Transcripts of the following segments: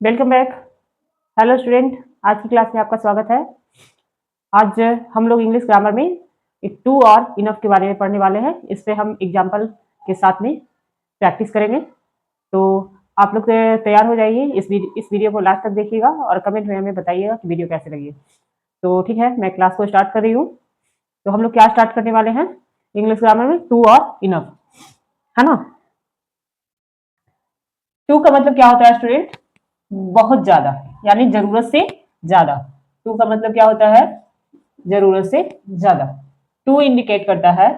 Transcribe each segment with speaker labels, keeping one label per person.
Speaker 1: Welcome back. Hello student, आज की class में आपका स्वागत है। आज हम लोग इंग्लिश ग्रामर में एक टू और इनफ के बारे में पढ़ने वाले हैं। इस पे हम एग्जाम्पल के साथ में प्रैक्टिस करेंगे। तो आप लोग तैयार हो जाइए, इस वीडियो को लास्ट तक देखिएगा और कमेंट में हमें बताइएगा कि वीडियो कैसे लगी। तो ठीक है, मैं क्लास को स्टार्ट कर रही हूँ। तो हम लोग क्या स्टार्ट करने वाले हैं इंग्लिश ग्रामर में, टू और इनफ, है ना। टू का मतलब क्या होता है स्टूडेंट? बहुत ज्यादा, यानी जरूरत से ज्यादा। टू का मतलब क्या होता है? जरूरत से ज्यादा। टू इंडिकेट करता है,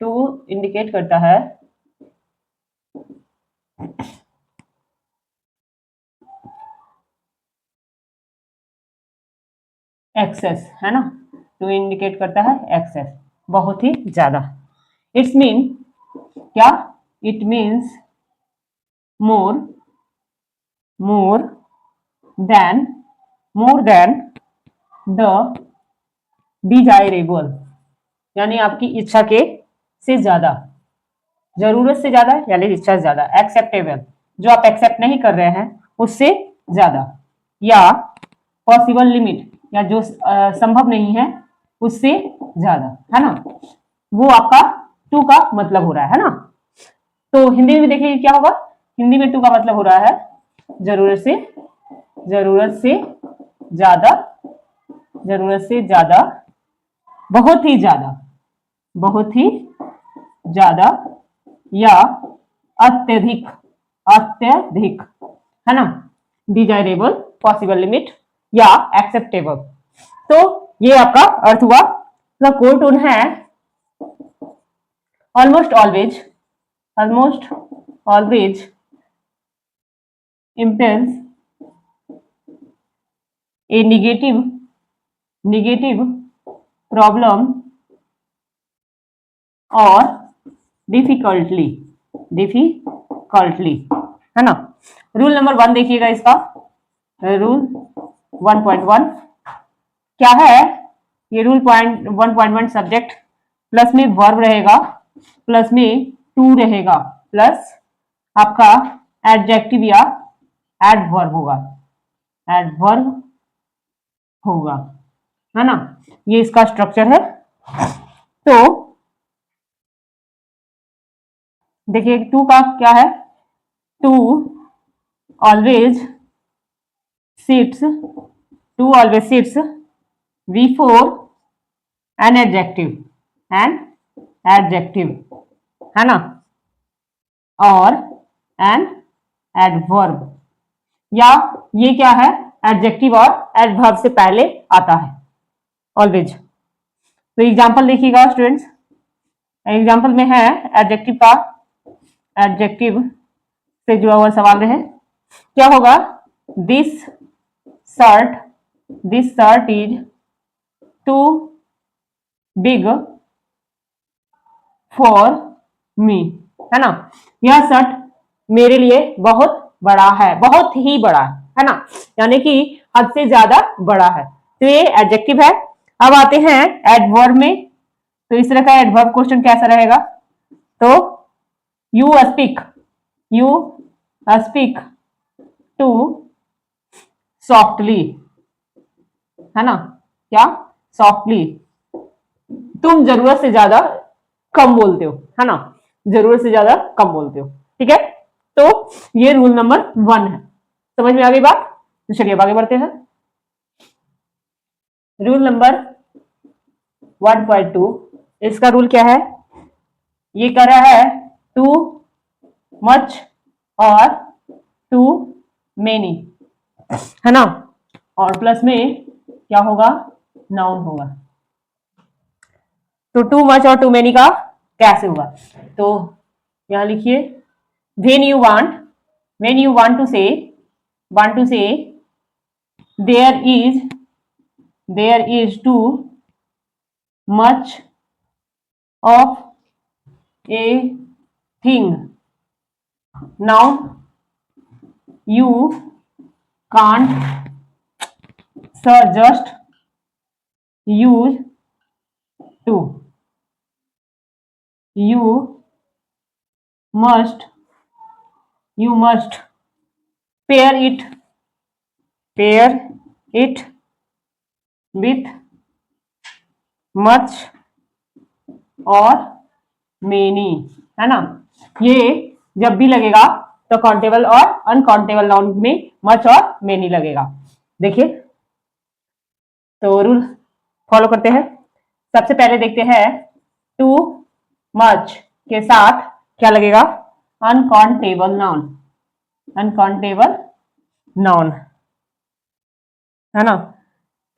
Speaker 1: टू इंडिकेट करता है एक्सेस, है ना। टू इंडिकेट करता है एक्सेस, बहुत ही ज्यादा। इट्स मीन क्या? It means more, more than, more than the desirable, यानी आपकी इच्छा के से ज्यादा, जरूरत से ज्यादा यानी इच्छा से ज्यादा। एक्सेप्टेबल, जो आप एक्सेप्ट नहीं कर रहे हैं उससे ज्यादा, या पॉसिबल लिमिट, या जो संभव नहीं है उससे ज्यादा, है ना। वो आपका टू का मतलब हो रहा है ना। तो हिंदी में देखिए क्या होगा। हिंदी में टू का मतलब हो रहा है जरूरत से, जरूरत से ज्यादा, जरूरत से ज्यादा, बहुत ही ज्यादा, बहुत ही ज्यादा, या अत्यधिक, अत्यधिक, है ना। डिजायरेबल, पॉसिबल लिमिट, या एक्सेप्टेबल। तो ये आपका अर्थ हुआ। तो कोर टून है almost always, almost always impels a negative problem और डिफिकल्टली, है ना। रूल नंबर 1 देखिएगा इसका। रूल 1.1 क्या है? ये रूल 1.1 सब्जेक्ट प्लस में वर्ब रहेगा, प्लस में टू रहेगा, प्लस आपका एडजेक्टिव या एडवर्ब होगा, एडवर्ब होगा, है ना। ये इसका स्ट्रक्चर है। तो देखिए टू का क्या है। Too always sits, too always sits before an adjective, an adjective, है ना, और एन एडवर्ब, या ये क्या है? एडजेक्टिव और एडवर्ब से पहले आता है ऑलवेज। तो एग्जांपल देखिएगा स्टूडेंट्स। एग्जांपल में है एडजेक्टिव का, एडजेक्टिव से जुड़ा हुआ सवाल रहे। क्या होगा? This shirt, this shirt is too big for me, है ना। यह शर्ट मेरे लिए बहुत बड़ा है, बहुत ही बड़ा है ना, यानी कि हद से ज्यादा बड़ा है। तो ये एडजेक्टिव है। अब आते हैं एडवर्ब में। तो इस तरह का एडवर्ब क्वेश्चन कैसा रहेगा? तो you speak, you speak too softly, है ना। क्या? सॉफ्टली। तुम जरूरत से ज्यादा कम बोलते हो, है ना। जरूरत से ज्यादा कम बोलते हो, ठीक है। तो ये रूल नंबर 1 है। समझ में आ गई बात? तो चलिए आगे बढ़ते हैं। रूल नंबर 1.2, इसका रूल क्या है? ये कह रहा है टू मच और टू मेनी, है ना। और प्लस में क्या होगा? नाउन होगा। तो टू मच और टू मेनी का कैसे होगा? तो यहां लिखिए, when you want, when you want to say there is too much of a thing, now you can't just use to, you must, you must pair it pair it with much और many, है ना। ये जब भी लगेगा तो countable और uncountable noun में मच और मेनी लगेगा। देखिए, तो रूल फॉलो करते हैं। सबसे पहले देखते हैं टू मच के साथ क्या लगेगा, अनकाउंटेबल नाउन, अनकाउंटेबल नाउन, है ना।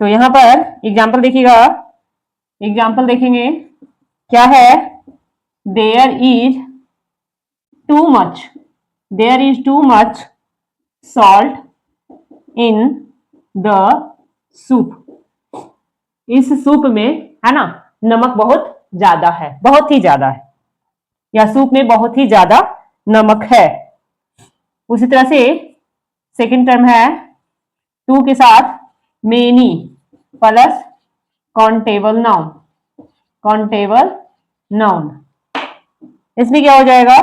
Speaker 1: तो यहां पर एग्जाम्पल देखिएगा, एग्जाम्पल देखेंगे क्या है, there is too much, there is too much salt in the soup, इस सूप में, है ना, नमक बहुत ज्यादा है, बहुत ही ज्यादा है, या सूप में बहुत ही ज्यादा नमक है। उसी तरह से सेकंड टर्म है टू के साथ many plus countable noun, countable noun, इसमें क्या हो जाएगा,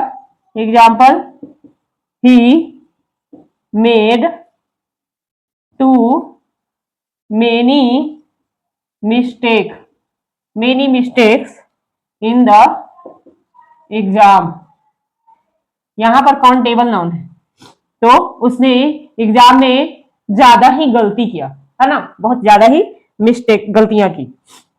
Speaker 1: एग्जाम्पल ही made too many mistake, many mistakes in the exam, यहां पर काउंटेबल नाउन है, तो उसने एग्जाम में ज्यादा ही गलती किया, है ना, बहुत ज्यादा ही मिस्टेक गलतियां की,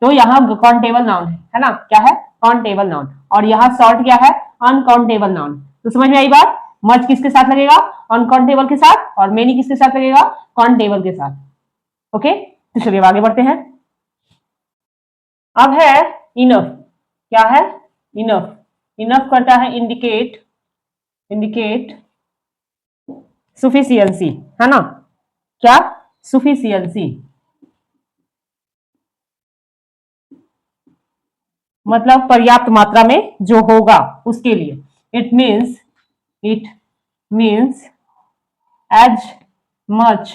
Speaker 1: तो यहाँ काउंटेबल नाउन है ना, क्या है, काउंटेबल नाउन, और यहाँ शॉर्ट क्या है, अनकाउंटेबल नाउन। तो समझ में आई बात, मच किसके साथ लगेगा, अनकाउंटेबल के साथ, और मेनी किसके साथ लगेगा, काउंटेबल के साथ। ओके, तो चलिए आगे बढ़ते हैं। अब है इनफ, क्या है, इनफ, इनफ करता है इंडिकेट, इंडिकेट सुफिशियंसी, है ना, क्या, सुफिशियंसी, मतलब पर्याप्त मात्रा में जो होगा उसके लिए। It means, it means as much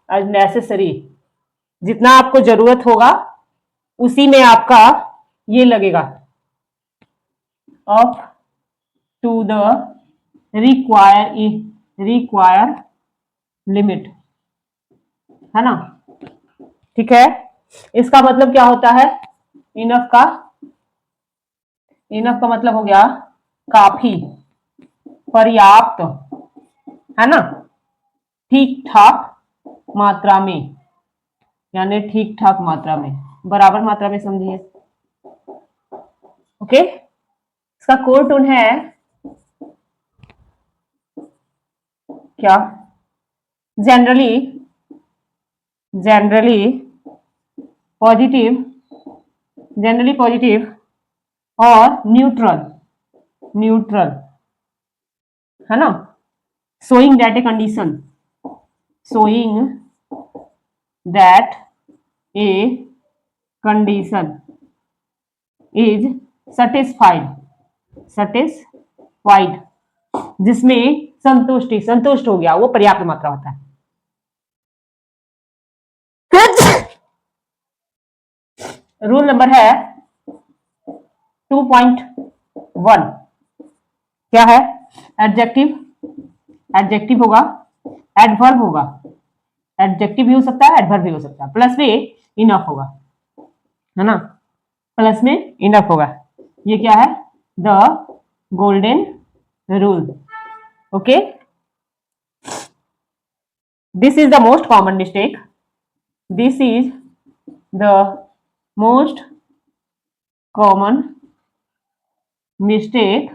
Speaker 1: as necessary, जितना आपको जरूरत होगा उसी में आपका ये लगेगा, up to the require limit, है ना, ठीक है। इसका मतलब क्या होता है, इनफ का, इनफ का मतलब हो गया काफी, पर्याप्त, है ना, ठीक ठाक मात्रा में, यानी ठीक ठाक मात्रा में, बराबर मात्रा में समझिए। ओके, इसका कोर टोन है क्या, generally, generally positive, generally positive और न्यूट्रल, न्यूट्रल, है ना, showing that a condition, showing that a condition is satisfied, satisfied, जिसमें संतुष्टि, संतुष्ट हो गया, वो पर्याप्त मात्रा होता है। रूल नंबर है 2.1, क्या है, एडजेक्टिव, एडजेक्टिव होगा, एडवर्ब होगा, एडजेक्टिव भी हो सकता है, एडवर्ब भी हो सकता है, प्लस में इनफ होगा, है ना, प्लस में इनफ होगा। ये क्या है, the golden rule. Okay, this is the most common mistake, this is the most common mistake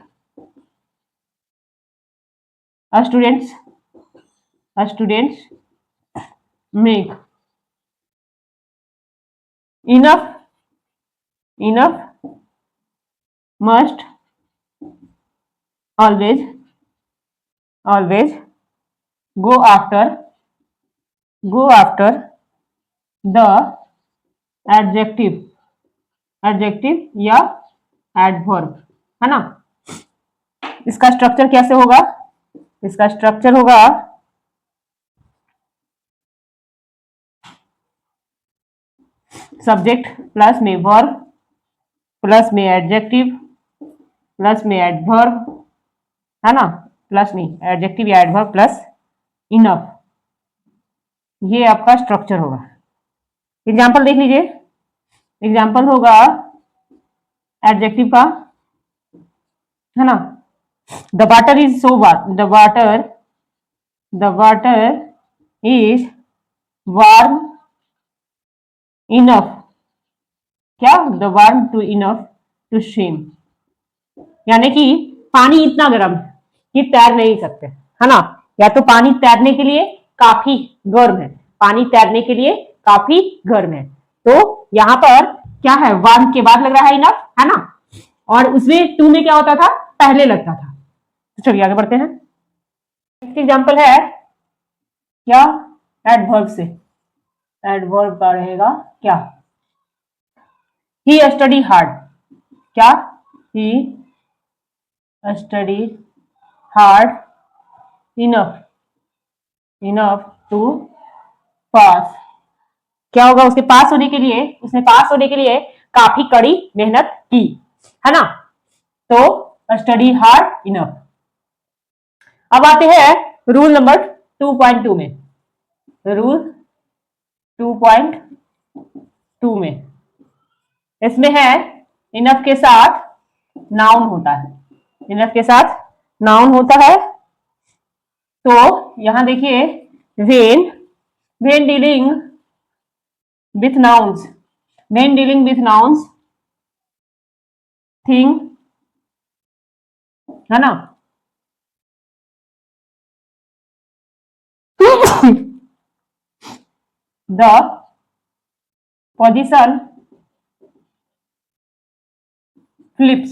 Speaker 1: students make, enough, enough must always, always go after, go after the adjective, adjective या adverb, है ना। इसका structure कैसे होगा, इसका structure होगा subject plus में verb plus में एडजेक्टिव प्लस में एडवर्ब, है ना, प्लस में एडजेक्टिव या एडवर्ब प्लस इनफ, ये आपका स्ट्रक्चर होगा। एग्जाम्पल देख लीजिए। एग्जाम्पल होगा एडजेक्टिव का, है ना। The water is so warm, the water is warm enough, क्या, the warm to enough to swim, यानी कि पानी इतना गर्म है कि तैर नहीं सकते, है ना। या तो पानी तैरने के लिए काफी गर्म है, पानी तैरने के लिए काफी गर्म है। तो यहाँ पर क्या है, वार्म के बाद लग रहा है इनफ, है ना। और उसमें टू में क्या होता था, पहले लगता था। तो चलिए आगे बढ़ते हैं। नेक्स्ट एग्जाम्पल है क्या, एडवर्ब से। एडवर्ब का रहेगा क्या, ही स्टडी हार्ड, क्या, ही स्टडी हार्ड इनफ टू पास, क्या होगा, उसके पास होने के लिए, उसने पास होने के लिए काफी कड़ी मेहनत की, है ना। तो स्टडी हार्ड इनफ। अब आते हैं रूल नंबर 2.2 में। रूल 2.2 में इसमें है इनफ के साथ नाउन होता है, इनफ के साथ नाउन होता है। तो यहां देखिए, when dealing with nouns, when dealing with nouns thing, है ना। The position flips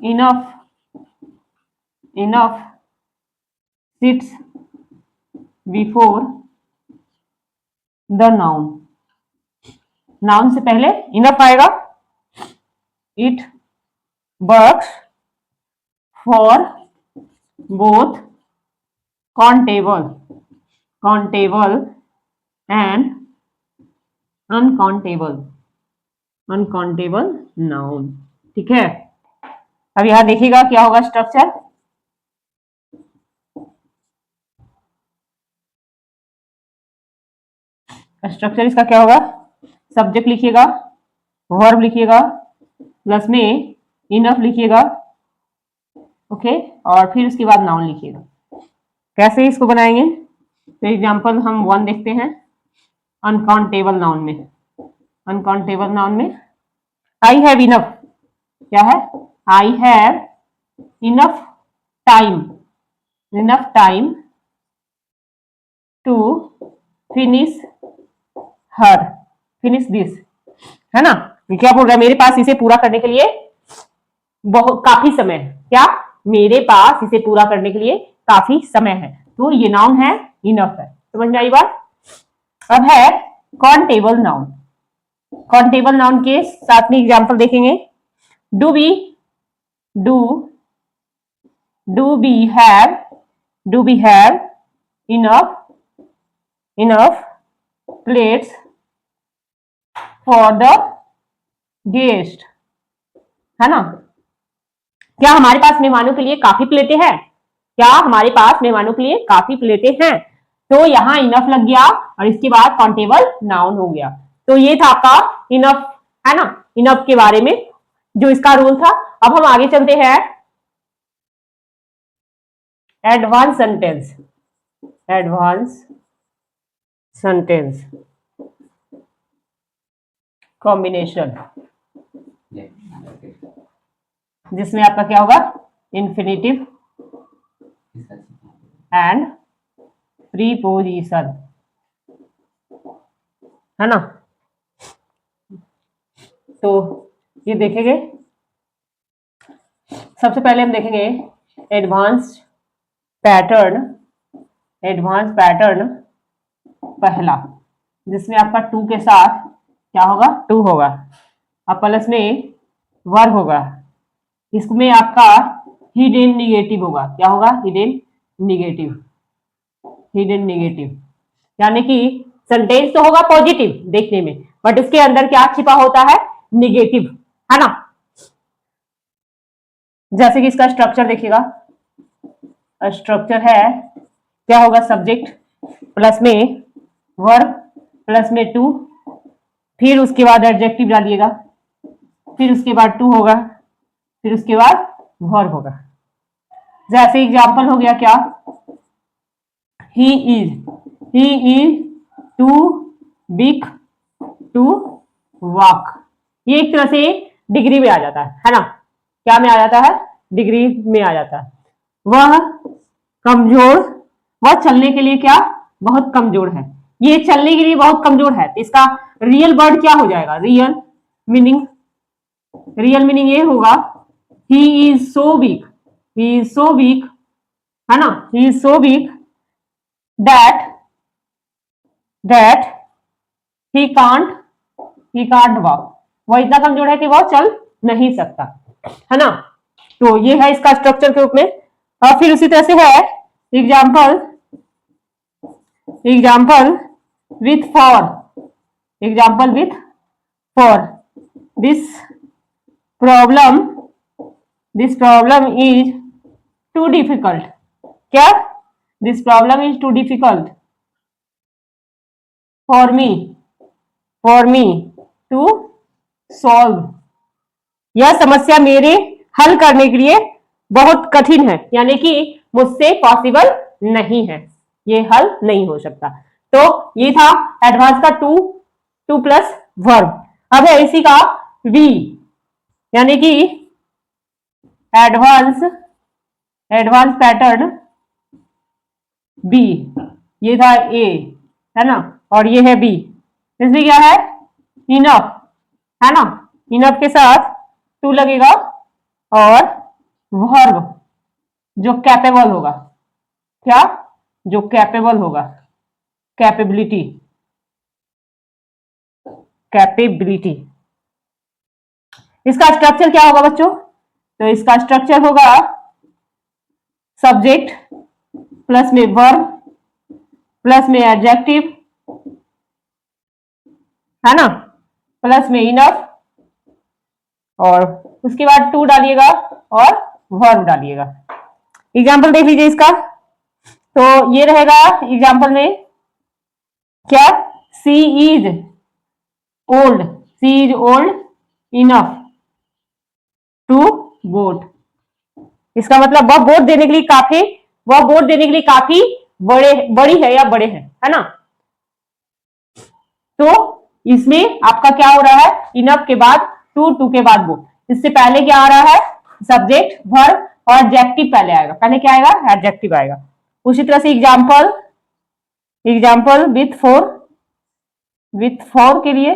Speaker 1: enough sits before the noun, noun से पहले इनफ आएगा। It works for both countable and uncountable noun, ठीक है। अब यहां देखिएगा क्या होगा स्ट्रक्चर। स्ट्रक्चर इसका क्या होगा, सब्जेक्ट लिखिएगा, वर्ब लिखिएगा, प्लस में इनफ लिखिएगा, ओके, और फिर उसके बाद नाउन लिखिएगा। कैसे इसको बनाएंगे, तो एग्जांपल हम 1 देखते हैं। अनकाउंटेबल नाउन में, अनकाउंटेबल नाउन में आई हैव इनफ, क्या है, I have enough time to finish this, है ना। क्या बोल रहा है, मेरे पास इसे पूरा करने के लिए बहुत काफी समय है, क्या, मेरे पास इसे पूरा करने के लिए काफी समय है। तो ये नाउन है, इनफ है, समझ में आई बात। अब है काउंटेबल नाउन। काउंटेबल नाउन के साथ में एग्जांपल देखेंगे। Do we have enough plates for the guest, है ना। क्या हमारे पास मेहमानों के लिए काफी प्लेटें हैं, क्या हमारे पास मेहमानों के लिए काफी प्लेटें हैं। तो यहां इनफ लग गया और इसके बाद काउंटेबल नाउन हो गया। तो ये था आपका इनफ, है ना, इनफ के बारे में जो इसका रूल था। अब हम आगे चलते हैं एडवांस सेंटेंस कॉम्बिनेशन, जिसमें आपका क्या होगा, इन्फिनेटिव एंड प्रीपोजिशन, है ना। तो ये देखेंगे, सबसे पहले हम देखेंगे एडवांस पैटर्न पहला, जिसमें आपका टू के साथ क्या होगा, टू होगा, अब प्लस में वर्ब होगा, इसमें आपका हिडन निगेटिव होगा, क्या होगा, हिडन निगेटिव, यानी कि सेंटेंस तो होगा पॉजिटिव देखने में, बट उसके अंदर क्या छिपा होता है, निगेटिव, है ना। जैसे कि इसका स्ट्रक्चर देखिएगा, स्ट्रक्चर है क्या होगा, सब्जेक्ट प्लस में वर्ब प्लस में टू, फिर उसके बाद एडजेक्टिव डालिएगा, फिर उसके बाद टू होगा, फिर उसके बाद वर्ब होगा। जैसे एग्जाम्पल हो गया क्या, he is too big to walk. ये एक तरह से डिग्री में आ जाता है ना, क्या में आ जाता है, डिग्री में आ जाता है। वह कमजोर, वह चलने के लिए क्या, बहुत कमजोर है। ये चलने के लिए बहुत कमजोर है, तो इसका रियल वर्ड क्या हो जाएगा, मीनिंग रियल मीनिंग ये होगा, he is so big, he is so big, है ना, he is so big that that he can't walk. वह इतना कमजोर है कि वह चल नहीं सकता, है ना। तो ये है इसका स्ट्रक्चर के रूप में। और फिर उसी तरह से है example, example with for, example with for, this problem this problem is too difficult, क्या, this problem is too difficult for me to solve. यह समस्या मेरे हल करने के लिए बहुत कठिन है, यानी कि मुझसे पॉसिबल नहीं है, ये हल नहीं हो सकता। तो ये था एडवांस का टू प्लस वर्ब। अब है इसी का वी, यानी कि एडवांस एडवांस पैटर्न बी। ये था ए, है ना, और ये है बी। इसमें क्या है, इनफ, है ना, इनफ के साथ टू लगेगा और वर्ब जो कैपेबल होगा, क्या, जो कैपेबल होगा, कैपेबिलिटी, कैपेबिलिटी। इसका स्ट्रक्चर क्या होगा बच्चों, तो इसका स्ट्रक्चर होगा सब्जेक्ट प्लस में वर्ब प्लस में एडजेक्टिव, है ना, प्लस में इनफ, और उसके बाद टू डालिएगा और वर्ब डालिएगा। एग्जाम्पल देख लीजिए इसका, तो ये रहेगा एग्जाम्पल में क्या, she is old enough to vote. इसका मतलब वह वोट देने के लिए काफी, वह वोट देने के लिए काफी बड़ी है या बड़े हैं, है ना। तो इसमें आपका क्या हो रहा है, इनफ के बाद टू के बाद वो, इससे पहले क्या आ रहा है, सब्जेक्ट वर्ब और एडजेक्टिव पहले आएगा, पहले क्या आएगा, एडजेक्टिव आएगा। उसी तरह से एग्जाम्पल विथ फॉर के लिए,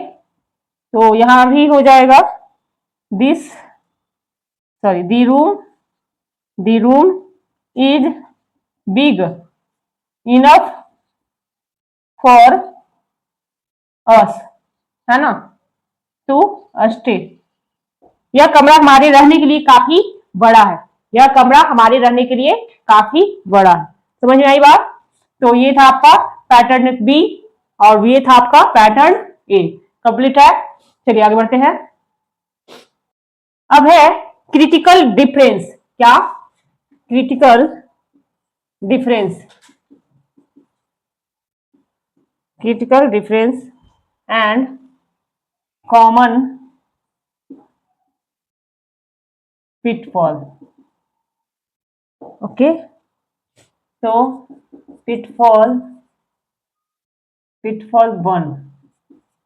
Speaker 1: तो यहां भी हो जाएगा this sorry the room is big enough for us, है ना, टू स्टे। यह कमरा हमारे रहने के लिए काफी बड़ा है, यह कमरा हमारे रहने के लिए काफी बड़ा है। समझ में आई बात। तो ये था आपका पैटर्न बी और ये था आपका पैटर्न ए, कंप्लीट है। चलिए आगे बढ़ते हैं। अब है क्रिटिकल डिफरेंस, क्या, critical difference, critical difference and common pitfall. Okay, तो पिटफॉल वन,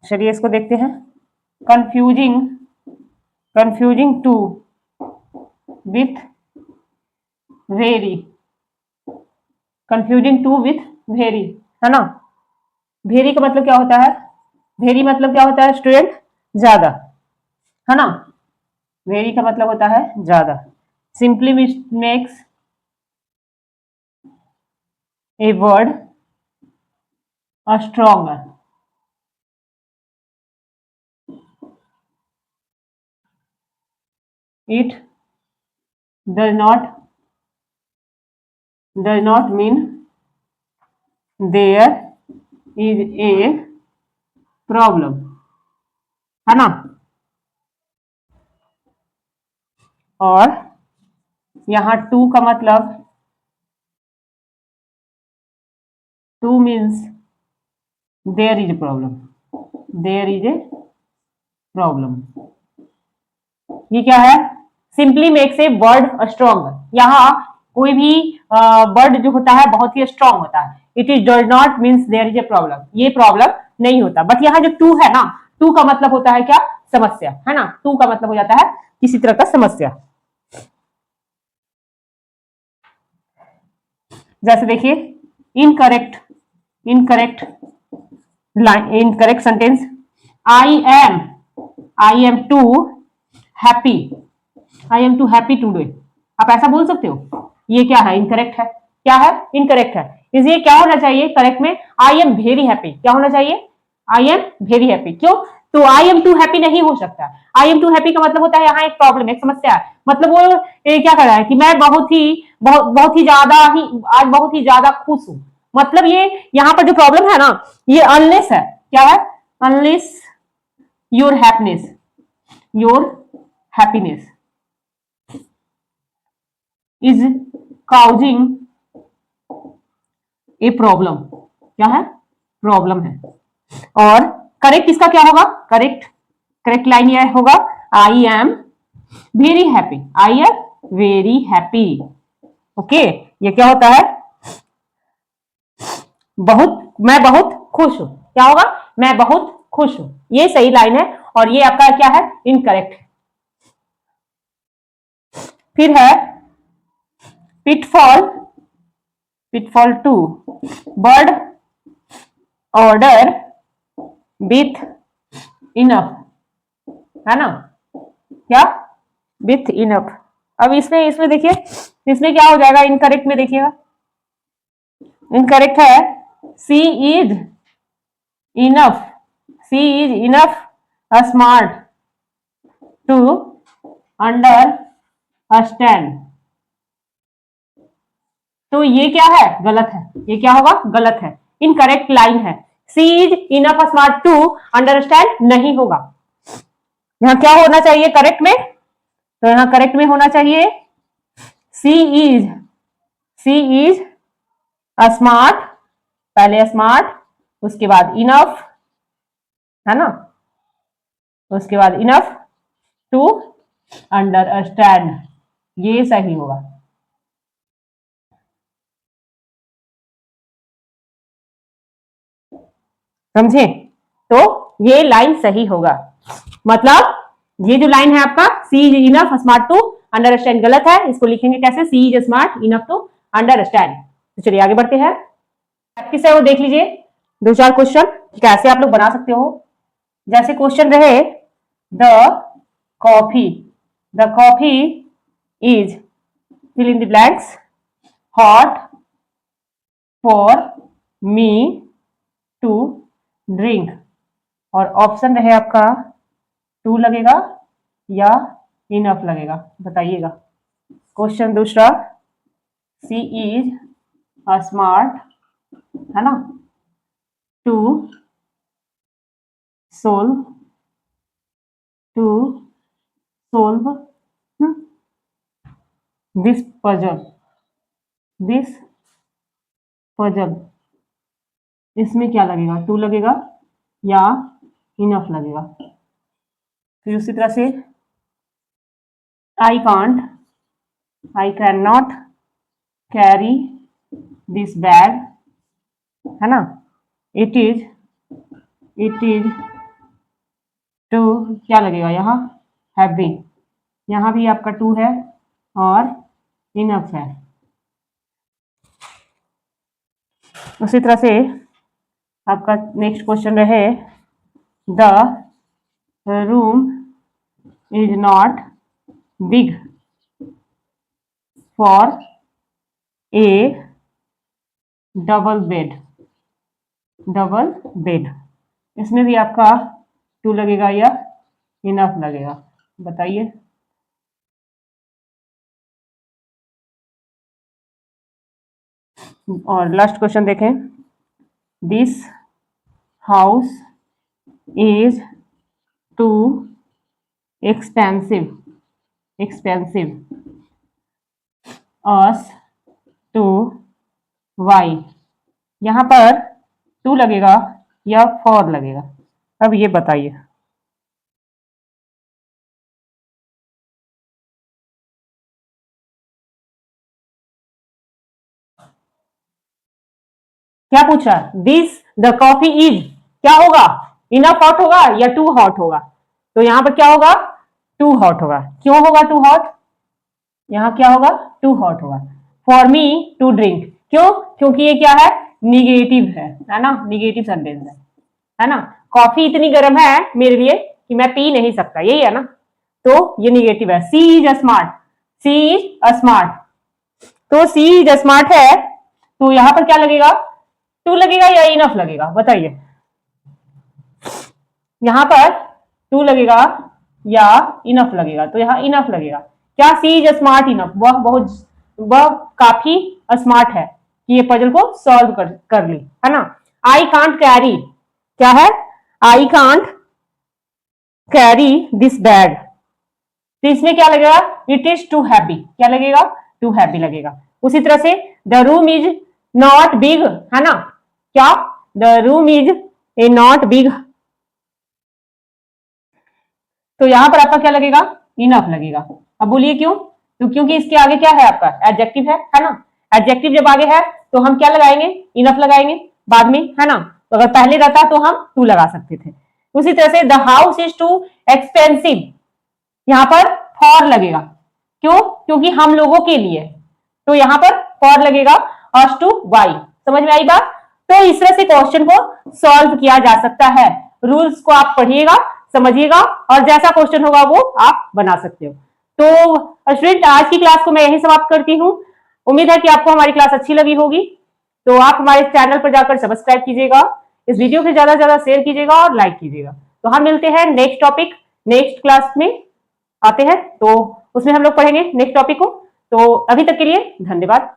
Speaker 1: चलिए इसको देखते हैं। Confusing too with very, confusing too with very, है ना। वेरी का मतलब क्या होता है, वेरी मतलब क्या होता है स्टूडेंट, ज्यादा, है ना। वेरी का मतलब होता है ज्यादा। Simply makes a word stronger. It does not mean there is a problem, है ना। और यहाँ टू का मतलब too means there is a problem, there is a problem. ये क्या है? Simply makes a word strong. यहाँ कोई भी वर्ड जो होता है बहुत ही स्ट्रॉन्ग होता है। It is does not means there is a problem, ये प्रॉब्लम नहीं होता। बट यहाँ जो टू है ना, टू का मतलब होता है क्या? समस्या, है ना। टू का मतलब हो जाता है किसी तरह का समस्या। जैसे देखिए, incorrect, incorrect line, incorrect sentence, I am, I am too happy, I am too happy today. आप ऐसा बोल सकते हो? ये क्या है? इनकरेक्ट है। क्या है? इनकरेक्ट है। इसलिए क्या होना चाहिए करेक्ट में? I am very happy. क्या होना चाहिए? I am very happy. क्यों? तो आई एम टू हैप्पी नहीं हो सकता। आई एम टू हैप्पी का मतलब होता है यहाँ एक प्रॉब्लम, एक समस्या है। मतलब वो क्या कर रहा है कि मैं बहुत ही ज्यादा ही आज बहुत ही ज्यादा खुश हूं। मतलब ये यहाँ पर जो प्रॉब्लम है ना, ये अनलेस है। क्या है? Unless your happiness, your happiness is causing a problem. क्या है? प्रॉब्लम है। और करेक्ट इसका क्या होगा? करेक्ट, करेक्ट लाइन यह होगा, I am very happy, I am very happy. Okay, ये क्या होता है? मैं बहुत खुश हूं। क्या होगा? मैं बहुत खुश हूं। ये सही लाइन है और ये आपका क्या है? इनकरेक्ट। फिर है pitfall, pitfall two, word order with enough, है ना। क्या? With enough. अब इसमें इसमें देखिए, इसमें क्या हो जाएगा? इनकरेक्ट में देखिएगा, इनकरेक्ट है she is enough, she is enough smart to understand. तो ये क्या है? गलत है। ये क्या होगा? गलत है, इनकरेक्ट लाइन है। She is enough smart to understand नहीं होगा। यहां क्या होना चाहिए करेक्ट में? तो यहां करेक्ट में होना चाहिए सी इज, सी इज स्मार्ट, पहले स्मार्ट, उसके बाद इनफ, है ना, उसके बाद इनफ टू अंडरस्टैंड। ये सही होगा। समझे? तो ये लाइन सही होगा। मतलब ये जो लाइन है आपका, she is enough smart to understand, गलत है। इसको लिखेंगे कैसे? She is smart enough to understand. तो चलिए आगे बढ़ते हैं। प्रैक्टिस है वो देख लीजिए, दो चार क्वेश्चन कैसे आप लोग बना सकते हो। जैसे क्वेश्चन रहे, the coffee, the coffee is fill in the blanks hot for me to drink. और ऑप्शन रहे आपका टू लगेगा या इनफ लगेगा, बताइएगा। क्वेश्चन दूसरा, सी इज स्मार्ट, है ना, to solve, to solve this puzzle, this puzzle. इसमें क्या लगेगा? टू लगेगा या इनफ लगेगा। फिर उसी तरह से I can't, I can not carry this bag, है ना, इट इज टू, क्या लगेगा यहाँ? हैवी। यहाँ भी आपका टू है और इनफ है। उसी तरह से आपका नेक्स्ट क्वेश्चन रहे, the room is not big for A double bed, double bed. इसमें भी आपका टू लगेगा या इनफ लगेगा, बताइए। और लास्ट क्वेश्चन देखें, this house is too expensive, expensive us to buy, यहां पर टू लगेगा या फॉर लगेगा? अब ये बताइए। क्या पूछा? दिस द कॉफी इज, क्या होगा? इनफ हॉट होगा या टू हॉट होगा? तो यहां पर क्या होगा? टू हॉट होगा। क्यों होगा टू हॉट? यहां क्या होगा? टू हॉट होगा। फॉर मी टू ड्रिंक, क्यों? क्योंकि ये क्या है? निगेटिव है ना, निगेटिव सेंटेंस है ना। कॉफी इतनी गर्म है मेरे लिए कि मैं पी नहीं सकता, यही है ना, तो ये निगेटिव है। She is a smart, she is a smart, तो सी इज अ स्मार्ट है, तो यहां पर क्या लगेगा? टू लगेगा या इनफ लगेगा? बताइए। यहां पर टू लगेगा या इनफ लगेगा? तो यहां इनफ लगेगा। क्या? सी इज स्मार्ट इनफ, वह काफी स्मार्ट है कि ये पजल को सॉल्व कर ली, है ना। आई कांट कैरी, क्या है? I can't carry this bag, तो इसमें क्या लगेगा? इट इज टू हैवी, क्या लगेगा? टू हैवी लगेगा। उसी तरह से the room is not big, है ना, क्या? The room is a not big, तो यहां पर आपका क्या लगेगा? इनफ लगेगा। अब बोलिए क्यों? तो क्योंकि इसके आगे क्या है? आपका एडजेक्टिव है ना। एडजेक्टिव जब आगे है तो हम क्या लगाएंगे? इनफ लगाएंगे बाद में, है ना। तो अगर पहले रहता तो हम टू लगा सकते थे। उसी तरह से the house is too expensive, यहां पर फॉर लगेगा। क्यों? क्योंकि हम लोगों के लिए, तो यहां पर फॉर लगेगा। अस टू वाई, समझ में आई बात? तो इस तरह से क्वेश्चन को सॉल्व किया जा सकता है। रूल्स को आप पढ़िएगा, समझिएगा, और जैसा क्वेश्चन होगा वो आप बना सकते हो। तो स्टूडेंट, आज की क्लास को मैं यही समाप्त करती हूँ। उम्मीद है कि आपको हमारी क्लास अच्छी लगी होगी। तो आप हमारे चैनल पर जाकर सब्सक्राइब कीजिएगा, इस वीडियो को ज्यादा से ज्यादा शेयर कीजिएगा और लाइक कीजिएगा। तो हम मिलते हैं नेक्स्ट टॉपिक, नेक्स्ट क्लास में आते हैं, तो उसमें हम लोग पढ़ेंगे नेक्स्ट टॉपिक को। तो अभी तक के लिए धन्यवाद।